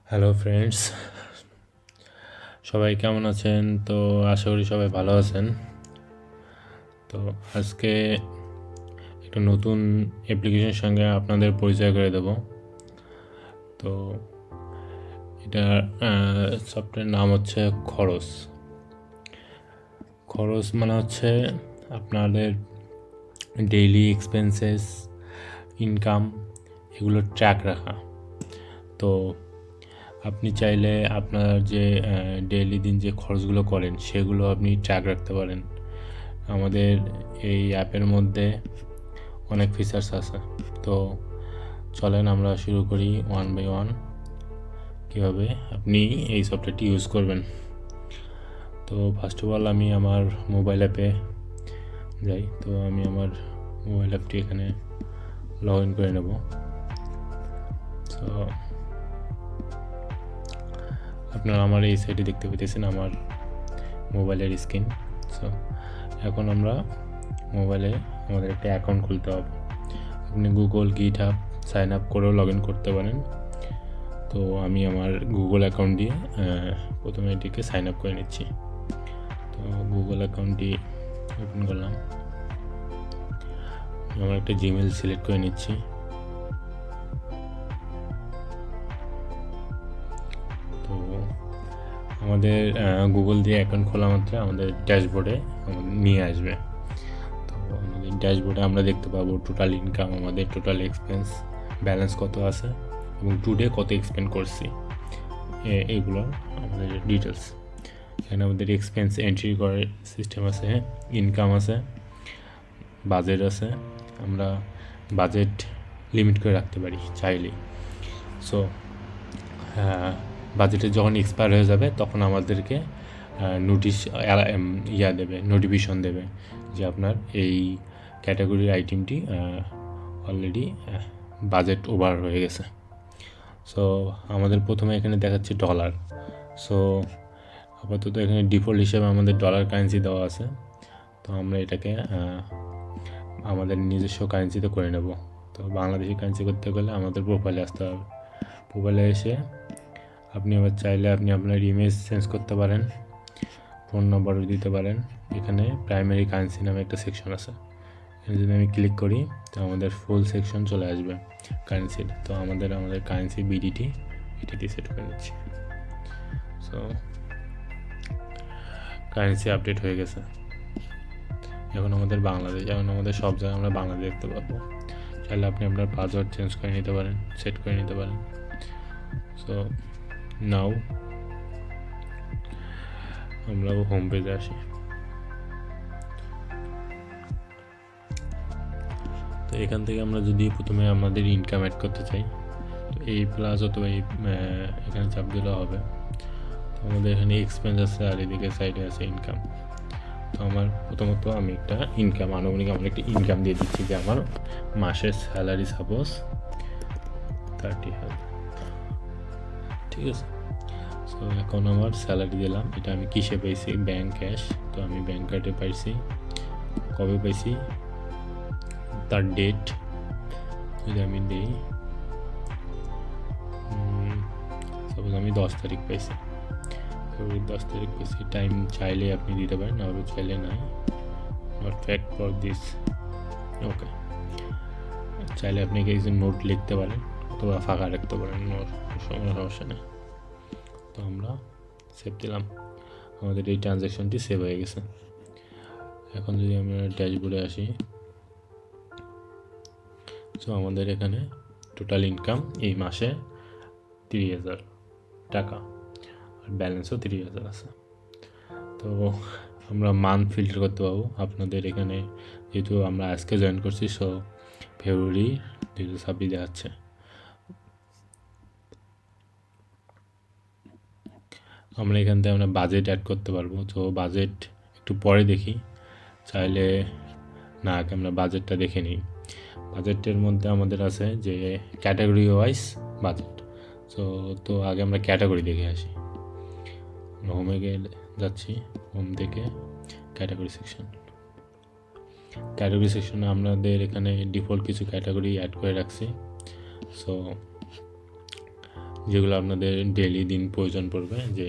Hello friends, সবাই কেমন আছেন? তো আশা করি সবাই ভালো আছেন। তো আজকে একটা নতুন অ্যাপ্লিকেশনের সঙ্গে আপনাদের পরিচয় করে দেব। তো এটা সফটওয়্যার নাম হচ্ছে খরচ। খরচ মানে হচ্ছে আপনাদের ডেইলি এক্সপেন্সেস, ইনকাম এগুলো ট্র্যাক রাখা। তো আপনি চাইলে আপনার যে ডেইলি দিন যে খরচগুলো করেন সেগুলো আপনি ট্র্যাক রাখতে পারেন। আমাদের এই অ্যাপের মধ্যে অনেক ফিচার্স আছে। তো চলেন আমরা শুরু করি ওয়ান বাই ওয়ান কীভাবে আপনি এই সফটওয়্যারটি ইউজ করবেন। তো ফার্স্ট অফ অল আমি আমার মোবাইল অ্যাপে যাই। তো আমি আমার মোবাইল অ্যাপটি এখানে লগ ইন করে নেব। তো আপনারা আমার এই সাইটে দেখতে পেতেছেন আমার মোবাইলের স্ক্রিন। সো এখন আমরা মোবাইলে আমাদের একটা অ্যাকাউন্ট খুলতে হবে। আপনি গুগল গিটহাব সাইন আপ করেও লগ ইন করতে পারেন। তো আমি আমার গুগল অ্যাকাউন্ট দিয়ে প্রথমে এটিকে সাইন আপ করে নিচ্ছি। তো গুগল অ্যাকাউন্টটি ওপেন করলাম। আমার একটা জিমেল সিলেক্ট করে নিচ্ছি। তো আমাদের গুগল দিয়ে অ্যাকাউন্ট খোলা মাত্র আমাদের ড্যাশবোর্ডে নিয়ে আসবে। তো আমাদের ড্যাশবোর্ডে আমরা দেখতে পাবো টোটাল ইনকাম, আমাদের টোটাল এক্সপেন্স, ব্যালেন্স কত আছে এবং টুডে কত এক্সপেন্ড করছি, এইগুলো আমাদের ডিটেলস। এখানে আমাদের এক্সপেন্স এন্ট্রি করার সিস্টেম আছে, ইনকাম আছে, বাজেট আছে। আমরা বাজেট লিমিট করে রাখতে পারি চাইলেই। সো বাজেটে যখন এক্সপায়ার হয়ে যাবে তখন আমাদেরকে নোটিশ দেবে, নোটিফিকেশন দেবে যে আপনার এই ক্যাটাগরির আইটেমটি অলরেডি বাজেট ওভার হয়ে গেছে। সো আমাদের প্রথমে এখানে দেখাচ্ছে ডলার। সো আপাতত এখানে ডিফল্ট হিসেবে আমাদের ডলার কারেন্সি দেওয়া আছে। তো আমরা এটাকে আমাদের নিজস্ব কারেন্সিতে করে নেব। তো বাংলাদেশি কারেন্সি করতে গেলে আমাদের প্রোফাইলে আসতে হবে। প্রোফাইলে এসে আপনি আবার চাইলে আপনি আপনার ইমেজ চেঞ্জ করতে পারেন, ফোন নম্বরও দিতে পারেন। এখানে প্রাইমারি কারেন্সি নামে একটা সেকশন আছে, এখানে যদি আমি ক্লিক করি তো আমাদের ফুল সেকশন চলে আসবে কারেন্সির। তো আমাদের কারেন্সি বিডিটি এটি সেট করে নিচ্ছি। সো কারেন্সি আপডেট হয়ে গেছে। এখন আমাদের বাংলাদেশ, এখন আমাদের সব জায়গায় আমরা বাংলাদেশ দেখতে পাবো। চাইলে আপনি আপনার পাসওয়ার্ড চেঞ্জ করে নিতে পারেন, সেট করে নিতে পারেন। সো নাও আমরা হোম পেজে আসি। তো এখান থেকে আমরা যদি প্রথমে আমাদের ইনকাম অ্যাড করতে চাই তো এই প্লাস অথবা এই এখানে চাপ দিলে হবে। তো আমাদের এখানে এক্সপেন্স আছে আর এদিকে সাইডে আছে ইনকাম। তো আমার প্রথমত আমি একটা ইনকাম, আনুমানিক আমার একটা ইনকাম দিয়ে দিচ্ছি যে আমার মাসের স্যালারি সাপোজ 30,000, ঠিক আছে। সো এখন আমার স্যালারি দিলাম, এটা আমি কিসে পাইছি? Bank cash. তো আমি ব্যাংক কার্ডে পাইছি। কবে পাইছি? তার ডেট যদি আমি দিই, সাপোজ আমি 10 তারিখ পাইছি, ফেব্রুয়ারি 10 তারিখ পাইছি। টাইম চাইলে আপনি দিতে পারেন, আর চাইলে নাই। নট ফ্যাক্ট ফর দিস, ওকে। চাইলে আপনি কিছু নোট লিখতে পারেন অথবা ফাঁকা রাখতে পারেন, সমস্যা নেই। তো আমরা সেভ দিলাম, আমাদের এই ট্রানজ্যাকশনটি সেভ হয়ে গেছে। এখন যদি আমরা ড্যাশবোর্ডে আসি, তো আমাদের এখানে টোটাল ইনকাম এই মাসে 30,000 টাকা, আর ব্যালেন্সও 30,000 আছে। তো আমরা মান্থ ফিল্টার করতে পারবো। আপনাদের এখানে যেহেতু আমরা আজকে জয়েন করছি, সো ফেব্রুয়ারি 2026 দেখাচ্ছে। আমরা এখান থেকে আমরা বাজেট অ্যাড করতে পারবো। তো বাজেট একটু পরে দেখি, চাইলে না আগে আমরা বাজেটটা দেখে নিই। বাজেটের মধ্যে আমাদের আছে যে ক্যাটাগরি ওয়াইজ বাজেট। তো আগে আমরা ক্যাটাগরি দেখে আসি। হোমে গেলে যাচ্ছি, হোম থেকে ক্যাটাগরি সেকশনে আমাদের এখানে ডিফল্ট কিছু ক্যাটাগরি অ্যাড করে রাখছি। সো যেগুলো আপনাদের ডেইলি দিন প্রয়োজন পড়বে, যে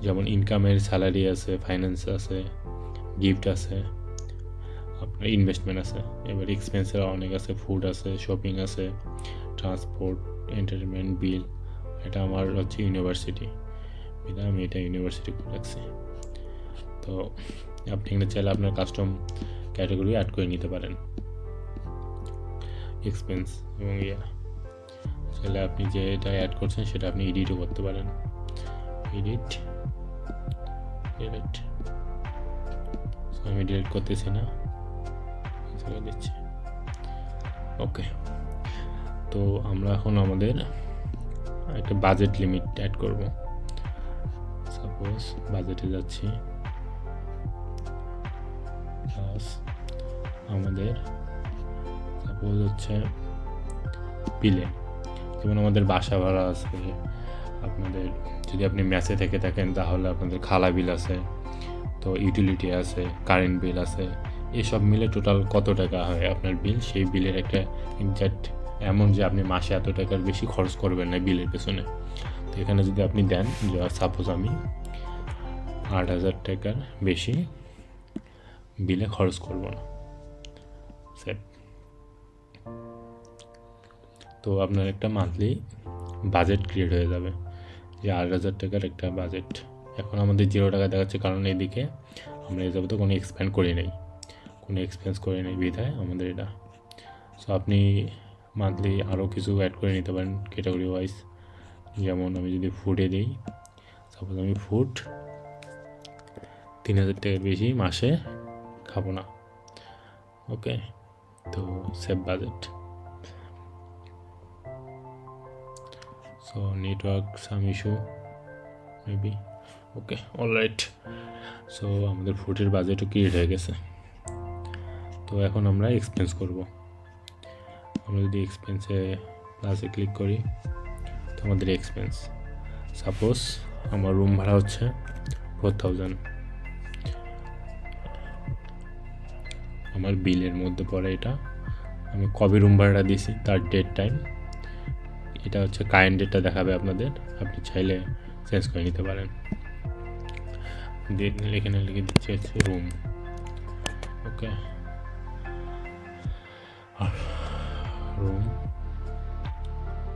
যেমন ইনকামের স্যালারি আছে, ফাইন্যান্স আছে, গিফট আছে, আপনার ইনভেস্টমেন্ট আছে। এবার এক্সপেন্সের অনেক আছে, ফুড আছে, শপিং আছে, ট্রান্সপোর্ট, এন্টারটেনমেন্ট, বিল। এটা আমার হচ্ছে ইউনিভার্সিটি, আমি এটা ইউনিভার্সিটি করে রাখছি। তো আপনি এখানে চাইলে আপনার কাস্টম ক্যাটাগরি অ্যাড করে নিতে পারেন, এক্সপেন্স এবং চাইলে আপনি যে এটা অ্যাড করছেন সেটা আপনি এডিটও করতে পারেন। এডিট, আমি ডিলিট করতেছি না, দিচ্ছি। ওকে, তো আমরা এখন আমাদের একটা বাজেট লিমিট অ্যাড করব। সাপোজ বাজেটে যাচ্ছি, আমাদের সাপোজ হচ্ছে বিলে, যেমন আমাদের বাসা ভাড়া আছে, আপনাদের যদি আপনি ম্যাচে থেকে থাকেন তাহলে আপনাদের খালা বিল আছে, তো ইউটিলিটি আছে, কারেন্ট বিল আছে, এসব মিলে টোটাল কত টাকা হয় আপনার বিল, সেই বিলের একটা এক্সাক্ট অ্যামাউন্ট, যে আপনি মাসে এত টাকার বেশি খরচ করবেন না বিলের পেছনে। তো এখানে যদি আপনি দেন যে সাপোজ আমি 8,000 টাকার বেশি বিলে খরচ করব না, সেভ। তো আপনার একটা মান্থলি বাজেট ক্রিয়েট হয়ে যাবে, যে 8,000 টাকার একটা বাজেট। এখন আমাদের 0 টাকা দেখাচ্ছে, কারণ এদিকে আমরা এই যাবো তো কোনো এক্সপেন্স করি নাই বিধায় আমাদের এটা। সো আপনি মান্থলি আরও কিছু অ্যাড করে নিতে পারেন ক্যাটাগরি ওয়াইজ। যেমন আমি যদি ফুডে দিই, সাপোজ আমি ফুড 3,000 টাকার বেশি মাসে খাবো না। ওকে, তো save budget. So network some issue maybe. Okay, alright. So আমাদের ফুডের বাজেটও ক্রিয়েট হয়ে গেছে। তো এখন আমরা এক্সপেন্স করব। আমরা যদি এক্সপেন্সে প্লাসে ক্লিক করি, তো আমাদের এক্সপেন্স, সাপোজ আমার রুম ভাড়া হচ্ছে 4,000, আমার বিলের মধ্যে পড়ে এটা। আমি কবে রুম ভাড়াটা দিয়েছি তার ডেট টাইম, এটা হচ্ছে কারেন্ট ডেটটা দেখাবে আপনাদের, আপনি চাইলে চেঞ্জ করে নিতে পারেন। এখানে লিখে দিচ্ছে হচ্ছে রুম। ওকে, রুম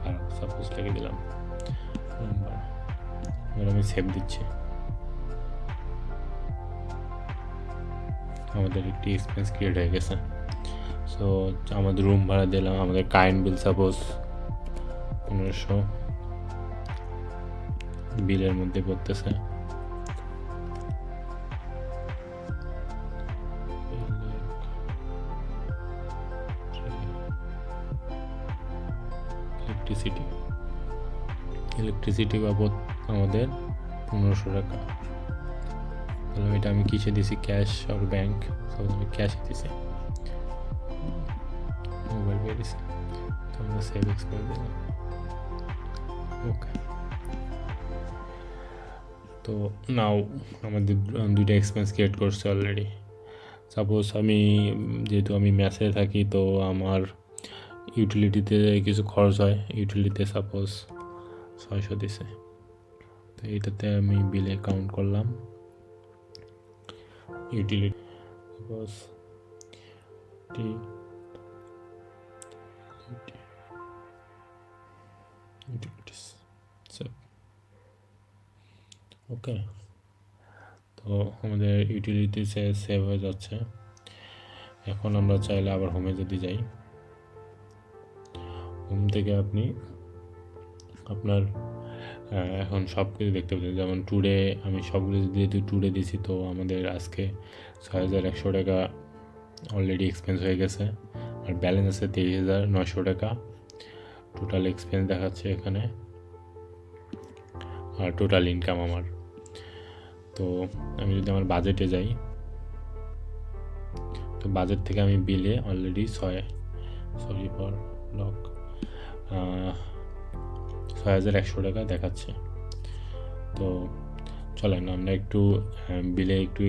ভাড়া সাপোজ লিখে দিলাম রুম ভাড়া। এবার আমি সেভ দিচ্ছি। আমাদের একটি এক্সপেন্স ক্রিয়েট হয়ে গেছে। সো আমাদের রুম ভাড়া দিলাম, আমাদের কারেন্ট বিল সাপোজ 1500 বিলের মধ্যে পড়তেছে। ইলেকট্রিসিটি বাবদ আমাদের 1500 টাকা। তাহলে এটা আমি কিসে দিছি, ক্যাশ আর ব্যাংক? আমি ক্যাশে দিছি, মোবাইল পে দিছি। তো আমরা সেভিংস করে দিলাম। ওকে, তো নাও আমাদের দুইটা এক্সপেন্স ক্রিয়েট করছে অলরেডি। সাপোজ যেহেতু আমি মেসে থাকি, তো আমার ইউটিলিটিতে কিছু খরচ হয়, ইউটিলিটিতে সাপোজ 600 দিছে। তো এইটাতে আমি বিলে কাউন্ট করলাম ইউটিলিটি, সাপোজ ইউটিলিটিস। ওকে, তো আমাদের ইউটিলিটি সেভ হয়ে যাচ্ছে। এখন আমরা চাইলে আবার হোমে যদি যাই, হোম থেকে আপনি আপনার এখন সব কিছু দেখতে পাচ্ছেন। যেমন টুডে আমি সবগুলো যেহেতু টুডে দিছি, তো আমাদের আজকে 6,100 টাকা অলরেডি এক্সপেন্স হয়ে গেছে, আর ব্যালেন্স আছে 23,900 টাকা। টোটাল এক্সপেন্স দেখাচ্ছে এখানে, আর টোটাল ইনকাম আমার। তো আমি যদি আমার বাজেটে যাই, তো বাজেট থেকে আমি বিলে অলরেডি 6,100 টাকা দেখাচ্ছে। তো চলেন আমরা একটু বিলে একটু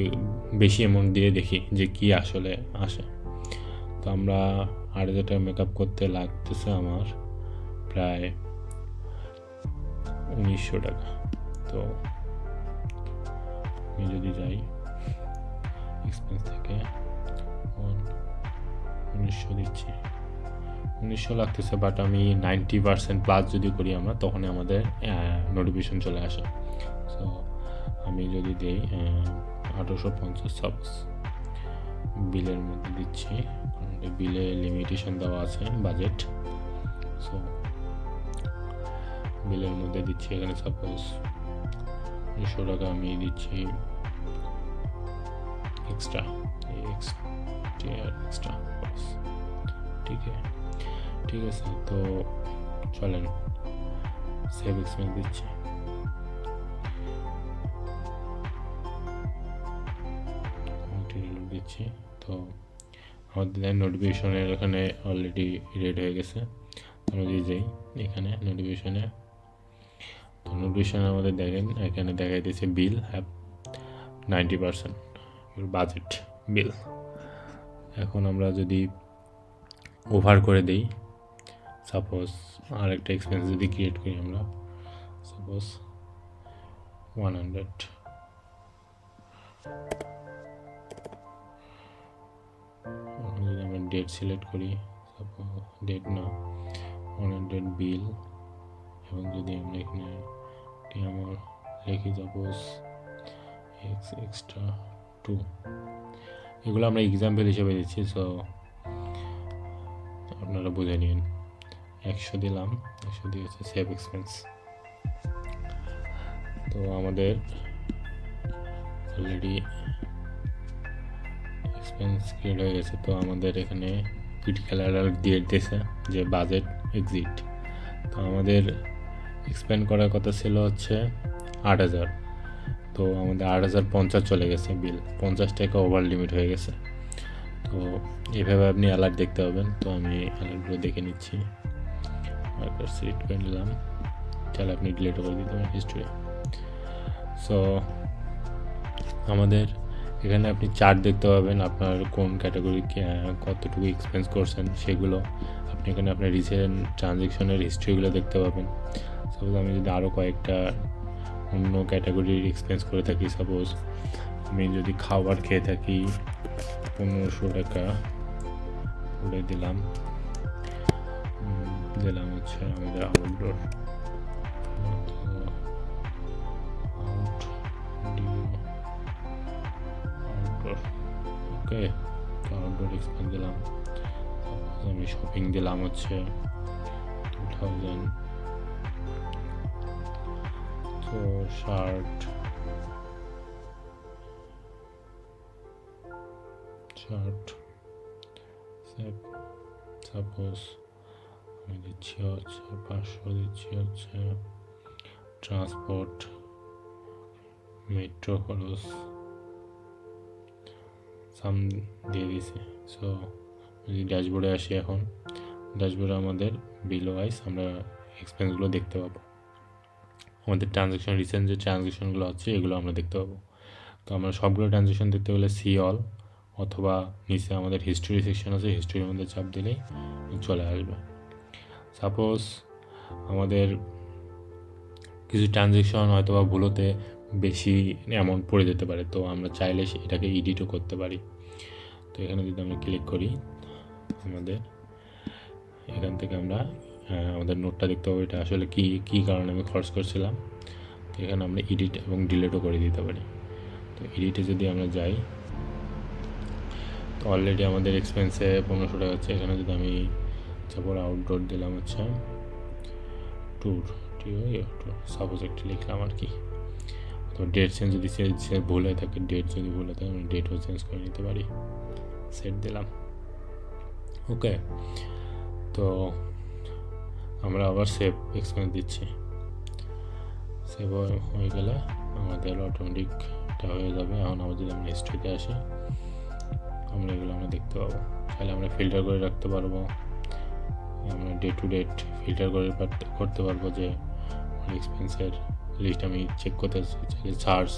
বেশি অ্যামাউন্ট দিয়ে দেখি যে কি আসলে আসে। তো আমরা 8,000 টাকা মেকআপ করতে লাগতেছে আমার প্রায় 1900 টাকা। তো আমি যদি যাই এক্সপেন্স থেকে 1900 দিচ্ছি, 1900 লাগতেছে, বাট আমি 90% প্লাস যদি করি আমরা, তখন আমাদের নোটিফিকেশন চলে আসে। সো আমি যদি দিই 1850 সাপোজ, বিলের মধ্যে দিচ্ছি, কারণ বিলে লিমিটেশন দেওয়া আছে বাজেট। সো বিলের মধ্যে দিচ্ছি এখানে সাপোজ 1900 টাকা আমি দিচ্ছি এক্সট্রা, ঠিক আছে। তো চলেন সেভ এক্সপেন্স দিচ্ছি। তো আমাদের নোটিফিকেশনের এখানে অলরেডি রেড হয়ে গেছে। আমরা যদি যাই এখানে নোটিফিকেশনে, তো নোটিফিকেশনে আমাদের দেখেন এখানে দেখাই দিয়েছে বিল হ্যাভ 90% বাজেট বিল। এখন আমরা যদি ওভার করে দিই, সাপোজ আরেকটা এক্সপেন্স যদি ক্রিয়েট করি আমরা, সাপোজ 100, যদি আমরা ডেট সিলেক্ট করি, সাপোজ ডেট না 100 বিল, এবং যদি আমরা এখানে আমার লিখি সাপোজ এক্সট্রা 2, এগুলো আমরা এক্সাম্পল হিসেবে দিচ্ছি। সো আপনারা বুঝে নিন। 100 দিলাম, 100 দিয়েছে সেভ এক্সপেন্স। তো আমাদের অলরেডি এক্সপেন্স ক্রিয়েট হয়ে গেছে। তো আমাদের এখানে ক্রিটিক্যাল অ্যালার্ট দিয়ে দিতেছে যে বাজেট এক্সিট। তো আমাদের এক্সপেন্ড করার কথা ছিল হচ্ছে 8000, তো আমাদের 8050 চলে গেছে বিল, 50 টাকা ওভার লিমিট হয়ে গেছে। তো এভাবে আপনি অ্যালার্ট দেখতে পাবেন। তো আমি অ্যালার্টগুলো দেখে নিচ্ছি, সিলেক্ট করে নিলাম, তাহলে আপনি ডিলিট করে দিতে পারেন হিস্ট্রি। সো আমাদের এখানে আপনি চার্ট দেখতে পাবেন, আপনার কোন ক্যাটাগরি কতটুকু এক্সপেন্স করছেন সেগুলো আপনি এখানে আপনার রিসেন্ট ট্রানজ্যাকশনের হিস্ট্রিগুলো দেখতে পাবেন। সাপোজ আমি যদি আরও কয়েকটা অন্য ক্যাটাগরির এক্সপেন্স করে থাকি, সাপোজ আমি যদি খাবার খেয়ে থাকি 1500 টাকা করে দিলাম হচ্ছে আমাদের আউটডোর, ওকে। তো আউটডোর এক্সপেন্স দিলাম, আমি শপিং দিলাম হচ্ছে 2000। তো শার্ট সাপোজ আমি দিচ্ছি হচ্ছে 500, দিচ্ছি হচ্ছে ট্রান্সপোর্ট, মেট্রো খরচ সাম দিয়ে দিছি। সো যদি ড্যাশবোর্ডে আসি, এখন ড্যাশবোর্ডে আমাদের বিল ওয়াইজ আমরা এক্সপেন্সগুলো দেখতে পাবো, আমাদের ট্রানজ্যাকশন রিসেন্ট যে ট্রানজ্যাকশনগুলো আছে এগুলো আমরা দেখতে পাবো। তো আমরা সবগুলো ট্রানজ্যাকশন দেখতে গেলে সি অল, অথবা নিচে আমাদের হিস্ট্রি সেকশন আছে, হিস্ট্রির মধ্যে চাপ দিলেই চলে আসবে। সাপোজ আমাদের কিছু ট্রানজ্যাকশন হয়তো বা ভুলোতে বেশি অ্যামাউন্ট পড়ে যেতে পারে, তো আমরা চাইলে এটাকে এডিটও করতে পারি। তো এখানে যদি আমরা ক্লিক করি, আমাদের এখান থেকে আমরা আমাদের নোটটা দেখতে পাবো, এটা আসলে কী কারণে আমি খরচ করছিলাম। তো এখানে আমরা এডিট এবং ডিলিটও করে দিতে পারি। তো এডিটে যদি আমরা যাই, তো অলরেডি আমাদের এক্সপেন্সে 1500 টাকা হচ্ছে। এখানে যদি আমি তারপর আউটডোর দিলাম হচ্ছে ট্যুর, সাপোজ একটা লিখলাম আর কি। তো ডেট চেঞ্জ যদি ভুল হয়ে থাকে, ডেট যদি ভুল হয়ে থাকে আমি ডেটও চেঞ্জ করে নিতে পারি, সেট দিলাম, ওকে। তো আমরা আবার সেভ এক্সপেন্স দিচ্ছি, সেভ হয়ে গেলে আমাদের অটোমেটিকটা হয়ে যাবে। এখন আমরা যদি আমরা হিস্ট্রিতে আসি, আমরা এগুলো আমরা দেখতে পাবো। তাহলে আমরা ফিল্টার করে রাখতে পারবো, আমরা ডে টু ডেট ফিল্টার করে করতে পারবো যে এক্সপেন্সের লিস্ট আমি চেক করতে চাইলে সার্চ,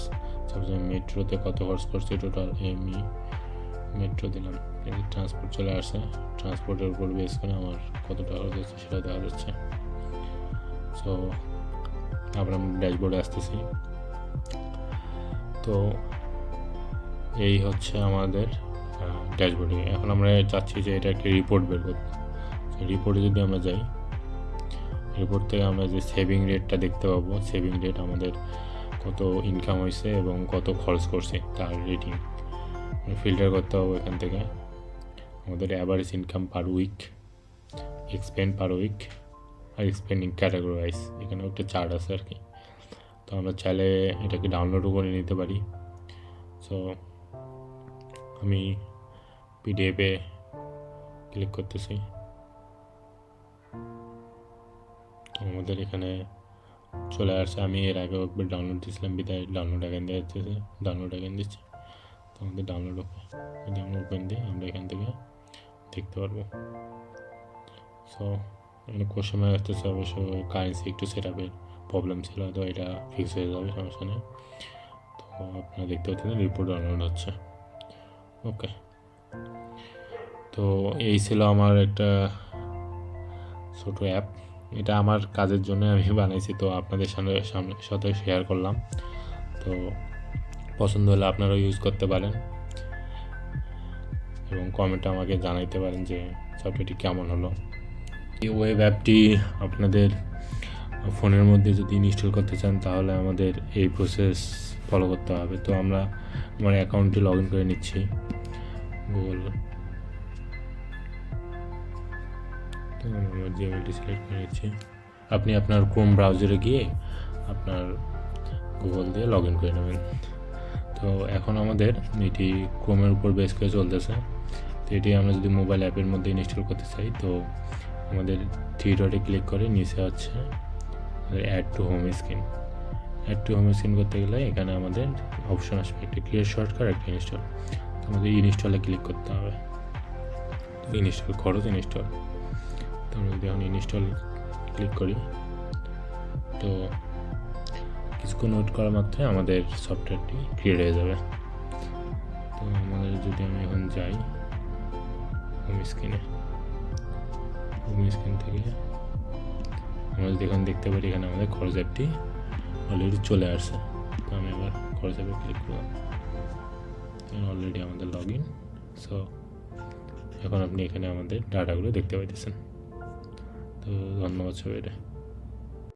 সাপোজ আমি মেট্রোতে কত খরচ করছি টোটাল, আমি মেট্রো দিলাম, ট্রান্সপোর্ট চলে আসছে, ট্রান্সপোর্টের উপর বেস করে আমার কত টাকা খরচ হচ্ছে সেটা দেখা যাচ্ছে। সো আবার আমরা ড্যাশবোর্ডে আসতেছি। তো এই হচ্ছে আমাদের ড্যাশবোর্ডে। এখন আমরা চাচ্ছি যে এটা একটা রিপোর্ট বের করতে। রিপোর্টে যদি আমরা যাই, রিপোর্ট থেকে আমরা যে সেভিং রেটটা দেখতে পাবো, সেভিং রেট আমাদের কত ইনকাম হয়েছে এবং কত খরচ করছে তার রেটিং ফিল্টার করতে হবে। এখান থেকে আমাদের average income per week, expend per week আর এক্সপেন্ডিং ক্যাটাগরি ওয়াইজ এখানেও একটা চার্ট আছে আর কি। তো আমরা চাইলে এটাকে ডাউনলোডও করে নিতে পারি। সো আমি পিডিএফে ক্লিক করতেছি। আমাদের এখানে চলে আসছে। আমি এর আগেও একবার ডাউনলোড দিয়েছিলাম, বিদায় ডাউনলোড এখান দিয়ে দিচ্ছি। তো আমাদের ডাউনলোড ওপেন দিয়ে আমরা এখান থেকে দেখতে পারবো। সো এখানে কোশ্চেন মার্ক আসতেছে, অবশ্য কারেন্সি একটু সেট আপের প্রবলেম ছিল, তো এটা ফিক্স হয়ে যাবে, সমস্যা নেই। তো আপনারা দেখতে পাচ্ছেন রিপোর্ট ডাউনলোড হচ্ছে। ওকে, তো এই ছিল আমার একটা ছোট অ্যাপ। এটা আমার কাজের জন্য আমি বানাইছি, তো আপনাদের সাথে শেয়ার করলাম। তো পছন্দ হলে আপনারাও ইউজ করতে পারেন এবং কমেন্টে আমাকে জানাইতে পারেন যে সফটওয়্যারটি কেমন হলো। এই ওয়েব অ্যাপটি আপনাদের ফোনের মধ্যে যদি ইনস্টল করতে চান তাহলে আমাদের এই প্রসেস ফলো করতে হবে। তো আমার অ্যাকাউন্টটি লগ ইন করে নিচ্ছি গুগল। তো আমার জিমেলটি সিলেক্ট করে নিচ্ছি। আপনি আপনার ক্রোম ব্রাউজারে গিয়ে আপনার গুগল দিয়ে লগ ইন করে নেবেন। তো এখন আমাদের এটি ক্রোমের উপর বেস করে চলতেছে। তো এটি আমরা যদি মোবাইল অ্যাপের মধ্যে ইনস্টল করতে চাই, তো আমাদের 3 ডটে ক্লিক করে নিচে হচ্ছে add to home screen. Add to home screen করতে গেলে এখানে আমাদের অপশন আসবে, একটা ক্লিয়ার শর্টকাট, একটা ইনস্টল। তো আমাদের ইনস্টলে ক্লিক করতে হবে। তো ইনস্টল খরচ ইনস্টল। তো আমরা যদি এখন ইনস্টল ক্লিক করি, তো কিছুক্ষণ ওয়েট করা মাত্রই আমাদের সফটওয়্যারটি ক্রিয়েট হয়ে যাবে। তো আমাদের যদি আমি এখন যাই হোম স্ক্রিনে, হোম স্ক্রিন থেকে আমরা যদি এখন দেখতে পারি এখানে আমাদের খরচ অ্যাপটি অলরেডি চলে আসছে। তো আমি আবার খরচ অ্যাপে ক্লিক করলাম, অলরেডি আমাদের লগ ইন। সো এখন আপনি এখানে আমাদের ডাটাগুলো দেখতে পাইতেছেন। তো ধন্যবাদ সবাই।